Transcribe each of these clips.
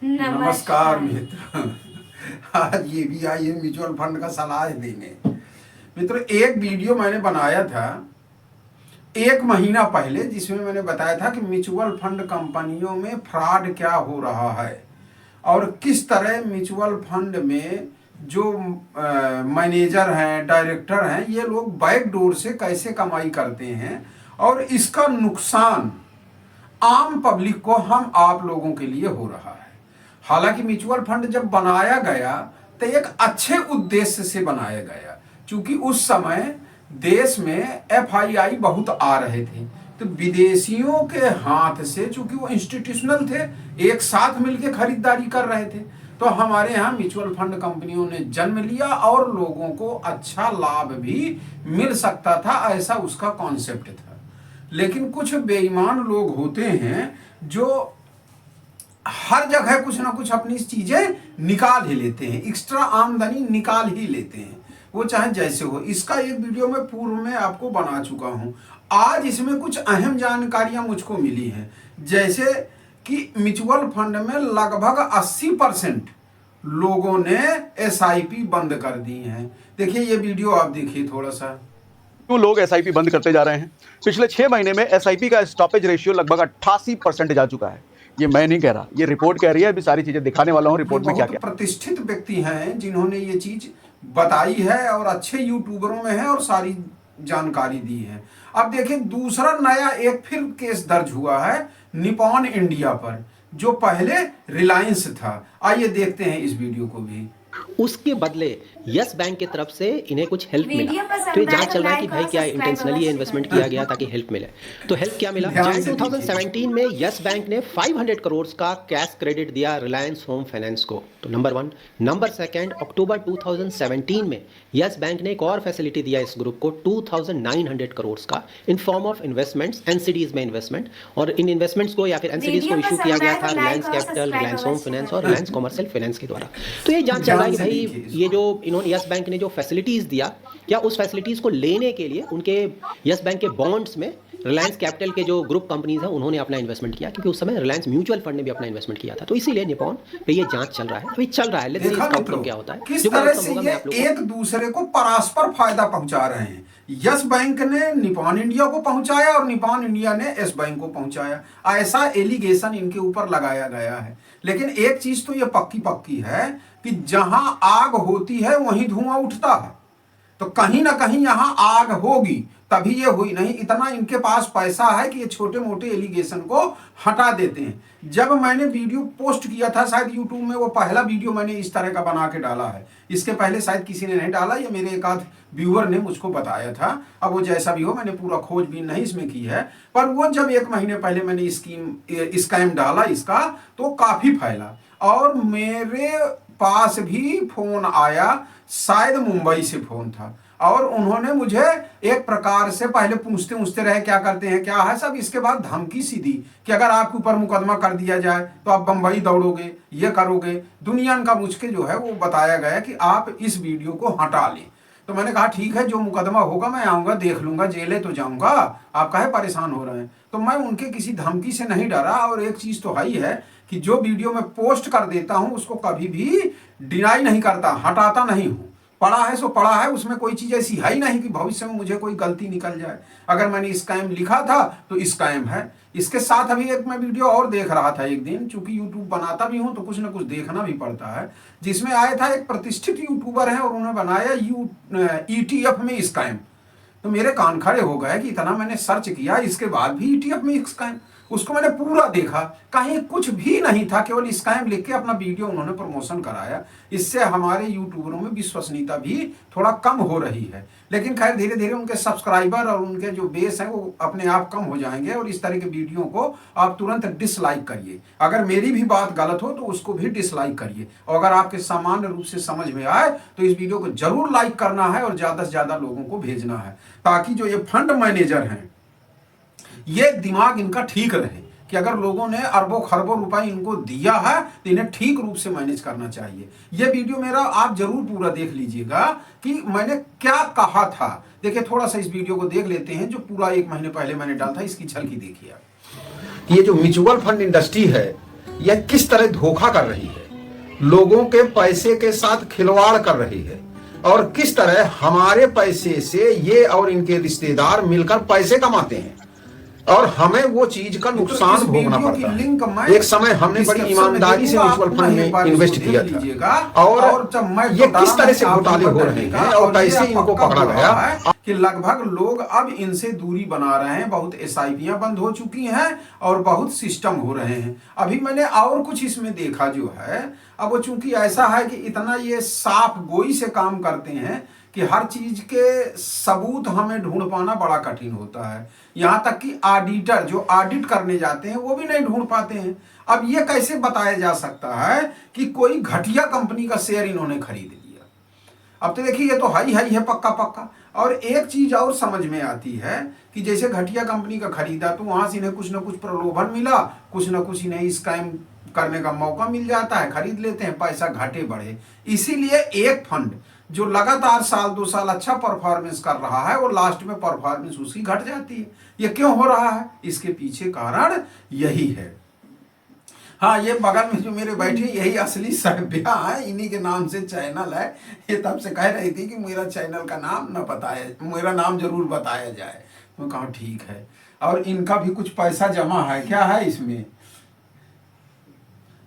नमस्कार मित्र। आज ये भी आई है म्यूचुअल फंड का सलाह देने। मित्र, एक वीडियो मैंने बनाया था 1 महीना पहले, जिसमें मैंने बताया था कि म्यूचुअल फंड कंपनियों में फ्रॉड क्या हो रहा है और किस तरह म्यूचुअल फंड में जो मैनेजर हैं, डायरेक्टर हैं, ये लोग बैक डोर से कैसे कमाई करते हैं और इसका नुकसान आम पब्लिक को, हम आप लोगों के लिए हो रहा है। हालांकि म्यूचुअल फंड जब बनाया गया तो एक अच्छे उद्देश्य से बनाया गया, क्योंकि उस समय देश में FII बहुत आ रहे थे, तो विदेशियों के हाथ से, चूंकि वो इंस्टीट्यूशनल थे, एक साथ मिलकर खरीदारी कर रहे थे, तो हमारे यहाँ म्यूचुअल फंड कंपनियों ने जन्म लिया और लोगों को अच्छा लाभ भी मिल सकता था, ऐसा उसका कॉन्सेप्ट था। लेकिन कुछ बेईमान लोग होते हैं जो हर जगह कुछ ना कुछ अपनी चीजें निकाल ही लेते हैं, एक्स्ट्रा आमदनी निकाल ही लेते हैं, वो चाहे जैसे हो। इसका एक वीडियो मैं पूर्व में आपको बना चुका हूं। आज इसमें कुछ अहम जानकारियां मुझको मिली हैं, जैसे कि म्यूचुअल फंड में लगभग 80% लोगों ने SIP बंद कर दी है। देखिए ये वीडियो आप देखिए थोड़ा सा। क्यों लोग SIP बंद करते जा रहे हैं? पिछले 6 महीने में SIP का स्टॉपेज रेशियो लगभग 88% जा चुका है। ये मैं नहीं कह रहा, ये रिपोर्ट कह रही है। अभी सारी चीजें दिखाने वाला हूँ रिपोर्ट में क्या क्या। प्रतिष्ठित व्यक्ति हैं जिन्होंने ये चीज बताई है और अच्छे यूट्यूबरों में है और सारी जानकारी दी है। अब देखिए दूसरा नया एक फिर केस दर्ज हुआ है निपॉन इंडिया पर, जो पहले रिलायंस था। आइए देखते हैं इस वीडियो को भी। उसके बदले यस बैंक की तरफ से इन्हें कुछ हेल्प मिला। तो ये जांच चल रहा है कि भाई क्या इंटेंशनली ये इन्वेस्टमेंट किया गया ताकि हेल्प मिले। तो हेल्प क्या मिला? जन 2017 में यस बैंक ने 500 करोड़ का कैश क्रेडिट दिया रिलायंस होम फाइनेंस को। तो नंबर 1। नंबर 2, अक्टूबर 2017 में यस बैंक ने एक और फैसिलिटी दिया इस ग्रुप को 2900 करोड़ का in form of investments, NCDs में इन्वेस्टमेंट। और इन इन्वेस्टमेंट्स को या फिर एनसीडीज को इशू किया गया था Reliance capital, Reliance home finance और रिलायंस कॉमर्शियल फाइनेंस के द्वारा। तो ये जांच चल रहा है कि भाई ये जो इन्होंने यस बैंक ने जो फैसिलिटीज दिया, क्या उस फैसिलिटीज को लेने के लिए उनके यस बैंक के बॉन्ड्स में रिलायंस कैपिटल के जो ग्रुप कंपनीज हैं उन्होंने अपना इन्वेस्टमेंट किया, क्योंकि उस समय रिलायंस म्यूचुअल फंड ने भी अपना इन्वेस्टमेंट किया था। तो इसीलिए निपॉन पे ये जांच चल रहा है, अभी चल रहा है। लेट्स सी इसका आउटकम क्या होता है। किस तरह से ये एक दूसरे को परस्पर फायदा पहुंचा रहे हैं। यस बैंक ने निपॉन इंडिया को पहुंचाया और निपॉन इंडिया ने यस बैंक को पहुंचाया, ऐसा एलिगेशन इनके ऊपर लगाया गया है। लेकिन एक चीज तो ये पक्की है कि जहां आग होती है वहीं धुआं उठता है, तो कहीं ना कहीं यहां आग होगी, तभी ये हुई नहीं। इतना इनके पास पैसा है कि ये छोटे मोटे एलिगेशन को हटा देते हैं। जब मैंने वीडियो पोस्ट किया था शायद यूट्यूब में, वो पहला वीडियो मैंने इस तरह का बना के डाला है। इसके पहले शायद किसी ने नहीं डाला, ये मेरे एक आध व्यूअर ने मुझको बताया था। अब वो जैसा भी हो, मैंने पूरा खोजबीन नहीं इसमें की है, पर वो जब 1 महीने पहले मैंने स्कैम डाला इसका, तो काफी फैला और मेरे पास भी फोन आया, शायद मुंबई से फोन था, और उन्होंने मुझे एक प्रकार से पहले पूछते रहे क्या करते हैं, क्या है सब। इसके बाद धमकी सी दी कि अगर आपके ऊपर मुकदमा कर दिया जाए तो आप बंबई दौड़ोगे, ये करोगे। दुनिया का मुझके जो है वो बताया गया कि आप इस वीडियो को हटा लें। तो मैंने कहा ठीक है, जो मुकदमा होगा मैं आऊँगा, देख लूँगा, जेले तो जाऊँगा, आप काहे परेशान हो रहे हैं। तो मैं उनके किसी धमकी से नहीं डरा। और एक चीज़ तो है ही है कि जो वीडियो मैं पोस्ट कर देता हूँ उसको कभी भी डिनाई नहीं करता, हटाता नहीं हूँ। पढ़ा है सो पढ़ा है, उसमें कोई चीज़ ऐसी है ही नहीं कि भविष्य में मुझे कोई गलती निकल जाए। अगर मैंने स्कैम लिखा था तो स्कैम है। इसके साथ अभी एक मैं वीडियो और देख रहा था एक दिन, चूंकि यूट्यूब बनाता भी हूं तो कुछ ना कुछ देखना भी पड़ता है, जिसमें आया था एक प्रतिष्ठित यूट्यूबर है और उन्होंने बनाया ETF में स्कैम। तो मेरे कान खड़े हो गए कि इतना मैंने सर्च किया, इसके बाद भी ETF में स्कैम। उसको मैंने पूरा देखा, कहीं कुछ भी नहीं था, केवल स्कैम लिख के अपना वीडियो उन्होंने प्रमोशन कराया। इससे हमारे यूट्यूबरों में विश्वसनीयता भी थोड़ा कम हो रही है। लेकिन खैर धीरे धीरे उनके सब्सक्राइबर और उनके जो बेस हैं वो अपने आप कम हो जाएंगे। और इस तरह के वीडियो को आप तुरंत डिसलाइक करिए। अगर मेरी भी बात गलत हो तो उसको भी डिसलाइक करिए। और अगर आपके सामान्य रूप से समझ में आए तो इस वीडियो को जरूर लाइक करना है और ज़्यादा से ज़्यादा लोगों को भेजना है, ताकि जो ये फंड मैनेजर हैं ये दिमाग इनका ठीक रहे कि अगर लोगों ने अरबों खरबों रुपए इनको दिया है तो इन्हें ठीक रूप से मैनेज करना चाहिए। ये वीडियो मेरा आप जरूर पूरा देख लीजिएगा कि मैंने क्या कहा था। देखिए थोड़ा सा इस वीडियो को देख लेते हैं जो पूरा 1 महीने पहले मैंने डाला था, इसकी झलकी देखिए। ये जो म्यूचुअल फंड इंडस्ट्री है यह किस तरह धोखा कर रही है, लोगों के पैसे के साथ खिलवाड़ कर रही है और किस तरह हमारे पैसे से ये और इनके रिश्तेदार मिलकर पैसे कमाते हैं और हमें वो चीज का नुकसान भोगना पड़ता है। एक समय हमने बड़ी ईमानदारी से म्यूचुअल फंड में इन्वेस्ट किया था और ये किस तरह से घोटाले हो रहे हैं और कैसे इनको पकड़ा गया कि लगभग लोग अब इनसे दूरी बना रहे हैं। बहुत एसआईपीयां बंद हो चुकी हैं और बहुत सिस्टम हो रहे हैं। अभी मैंने और कुछ इसमें देखा जो है, अब वो चूंकि ऐसा है कि इतना ये साफ गोई से काम करते हैं कि हर चीज के सबूत हमें ढूंढ पाना बड़ा कठिन होता है। यहाँ तक कि ऑडिटर जो ऑडिट करने जाते हैं वो भी नहीं ढूंढ पाते हैं। अब ये कैसे बताया जा सकता है कि कोई घटिया कंपनी का शेयर इन्होंने खरीद लिया? अब तो देखिए ये तो हाई है पक्का पक्का। और एक चीज और समझ में आती है कि जैसे घटिया कंपनी का खरीदा तो वहां से इन्हें कुछ ना कुछ प्रलोभन मिला, कुछ ना कुछ इन्हें स्कैम करने का मौका मिल जाता है, खरीद लेते हैं, पैसा घाटे बढ़े। इसीलिए एक फंड जो लगातार साल 2 साल अच्छा परफॉर्मेंस कर रहा है वो लास्ट में परफॉर्मेंस उसकी घट जाती है। ये क्यों हो रहा है? इसके पीछे कारण यही है। हाँ, ये बगल में जो मेरे बैठे यही असली सभ्या है, इन्हीं के नाम से चैनल है। ये तब से कह रही थी कि मेरा चैनल का नाम न बताया, मेरा नाम जरूर बताया जाए। मैं कहा ठीक है। और इनका भी कुछ पैसा जमा है, क्या है इसमें?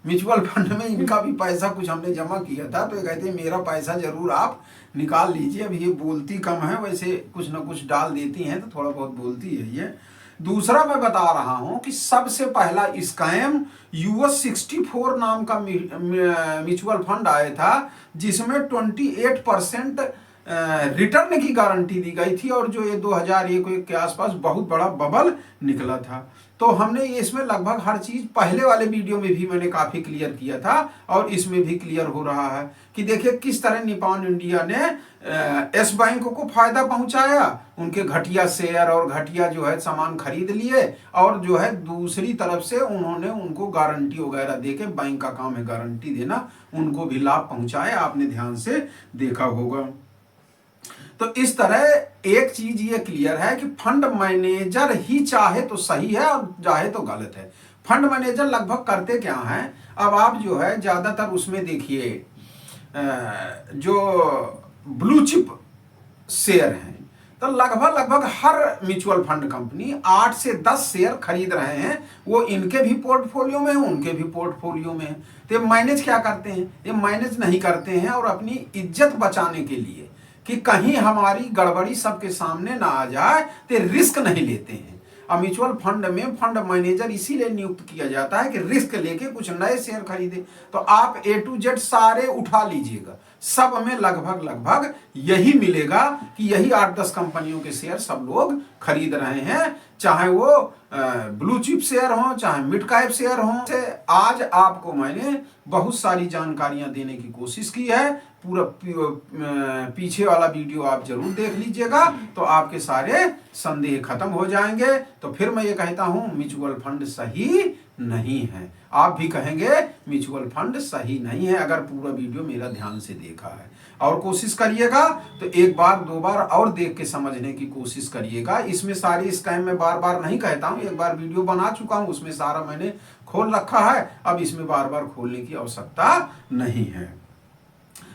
म्यूचुअल फंड में इनका भी पैसा कुछ हमने जमा किया था, तो ये कहते हैं मेरा पैसा जरूर आप निकाल लीजिए। अब ये बोलती कम है, वैसे कुछ ना कुछ डाल देती हैं तो थोड़ा बहुत बोलती है ये। दूसरा मैं बता रहा हूं कि सबसे पहला स्कैम US 64 नाम का म्यूचुअल फंड आया था जिसमें 28% रिटर्न की गारंटी दी गई थी और जो ये 2001 के आसपास बहुत बड़ा बबल निकला था। तो हमने इसमें लगभग हर चीज पहले वाले वीडियो में भी मैंने काफी क्लियर किया था और इसमें भी क्लियर हो रहा है कि देखिए किस तरह निपॉन इंडिया ने यस बैंक को फायदा पहुंचाया, उनके घटिया शेयर और घटिया जो है सामान खरीद लिए और जो है दूसरी तरफ से उन्होंने उनको गारंटी वगैरह देके, बैंक का काम है गारंटी देना, उनको भी लाभ पहुंचाया। आपने ध्यान से देखा होगा। तो इस तरह एक चीज ये क्लियर है कि फंड मैनेजर ही चाहे तो सही है और चाहे तो गलत है। फंड मैनेजर लगभग करते क्या हैं, अब आप जो है ज्यादातर उसमें देखिए जो ब्लू चिप शेयर हैं तो लगभग हर म्यूचुअल फंड कंपनी 8 से 10 शेयर खरीद रहे हैं। वो इनके भी पोर्टफोलियो में है, उनके भी पोर्टफोलियो में है। तो ये मैनेज क्या करते हैं? ये मैनेज नहीं करते हैं और अपनी इज्जत बचाने के लिए कि कहीं हमारी गड़बड़ी सबके सामने ना आ जाए तो रिस्क नहीं लेते हैं। अब म्यूचुअल फंड में फंड मैनेजर इसीलिए नियुक्त किया जाता है कि रिस्क लेके कुछ नए शेयर खरीदे। तो आप A to Z सारे उठा लीजिएगा, सब में लगभग यही मिलेगा कि यही 8-10 कंपनियों के शेयर सब लोग खरीद रहे हैं, चाहे वो ब्लू चिप शेयर हो चाहे मिड कैप शेयर हो। आज आपको मैंने बहुत सारी जानकारियां देने की कोशिश की है। पूरा पीछे वाला वीडियो आप जरूर देख लीजिएगा तो आपके सारे संदेह खत्म हो जाएंगे। तो फिर मैं ये कहता हूं म्यूचुअल फंड सही नहीं है। आप भी कहेंगे म्यूचुअल फंड सही नहीं है अगर पूरा वीडियो मेरा ध्यान से देखा है। और कोशिश करिएगा तो एक बार 2 बार और देख के समझने की कोशिश करिएगा। इसमें सारी स्कैम में बार नहीं कहता हूं, एक बार वीडियो बना चुका हूं, उसमें सारा मैंने खोल रखा है। अब इसमें बार खोलने की आवश्यकता नहीं है।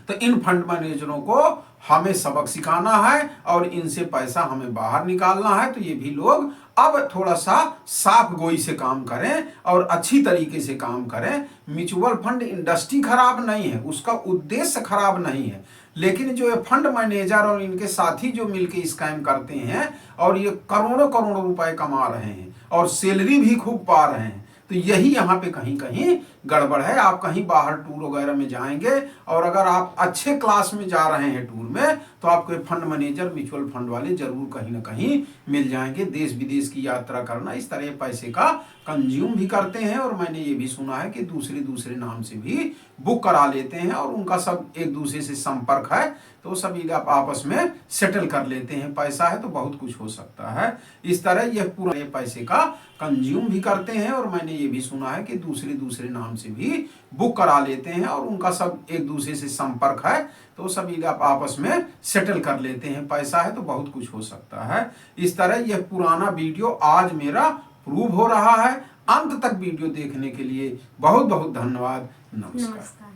तो इन फंड मैनेजरों को हमें सबक सिखाना है और इनसे पैसा हमें बाहर निकालना है। तो ये भी लोग अब थोड़ा सा साफ गोई से काम करें और अच्छी तरीके से काम करें। म्यूचुअल फंड इंडस्ट्री खराब नहीं है, उसका उद्देश्य खराब नहीं है, लेकिन जो ये फंड मैनेजर और इनके साथी जो मिलके स्कैम करते हैं और ये करोड़ों रुपए कमा रहे हैं और सैलरी भी खूब पा रहे हैं, तो यही यहाँ पे कहीं गड़बड़ है। आप कहीं बाहर टूर वगैरह में जाएंगे और अगर आप अच्छे क्लास में जा रहे हैं टूर में तो आपको फंड मैनेजर म्यूचुअल फंड वाले जरूर कहीं ना कहीं मिल जाएंगे। देश विदेश की यात्रा करना इस तरह पैसे का कंज्यूम भी करते हैं और मैंने ये भी सुना है कि दूसरे नाम से भी बुक करा लेते हैं और उनका सब एक दूसरे से संपर्क है तो सभी आप आपस में सेटल कर लेते हैं। पैसा है तो बहुत कुछ हो सकता है। इस तरह यह पूरा पैसे का कंज्यूम भी करते हैं और मैंने ये भी सुना है कि दूसरे नाम से भी बुक करा लेते हैं और उनका सब एक दूसरे से संपर्क है तो सभी आप आपस में सेटल कर लेते हैं। पैसा है तो बहुत कुछ हो सकता है। इस तरह यह पुराना वीडियो आज मेरा प्रूव हो रहा है। अंत तक वीडियो देखने के लिए बहुत बहुत धन्यवाद। नमस्कार।